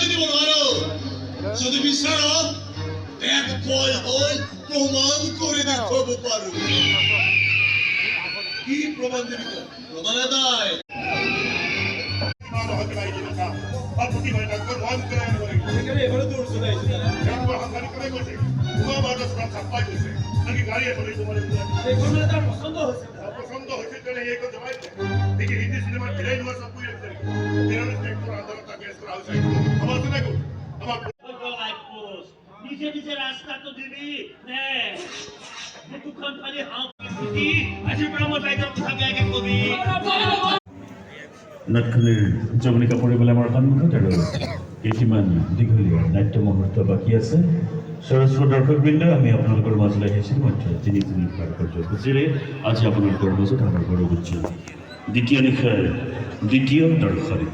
যদি বলো যদি বিচারক এক বয় হয় প্রমাণ করে দেখাবো পারো কি প্রমাণ দিবি তো প্রমাণে দেয় এবারে দৌড় চলে আসছে পছন্দ হয়েছে পছন্দ হয়েছে দেখি হিন্দি সিনেমার ভিলাই নোয়া সব পুই রাখছে আমার তো দেখো আমার নিচে নিচে রাস্তা তো দিবি দুখান খালি হাঁকি আজি ব্রহ্ম টাইগার থাকে এক কবি নাটখনিৰ জমনি কাপোৰে বোলে আমাৰ সন্মুখত আৰু কেইটিমান দীঘলীয়া নাট্য মুহূৰ্ত বাকী আছে সৰস্বত দৰ্শকবৃন্দ আমি আপোনালোকৰ মাজলৈ আহিছিলোঁ মাত্ৰ তিনি কাৰ্যসূচীৰে আজি আপোনালোকৰ মাজত আমাৰ গৌৰৱ উজ্জ্বল দ্বিতীয় নিশাৰ দ্বিতীয় দৰ্শনী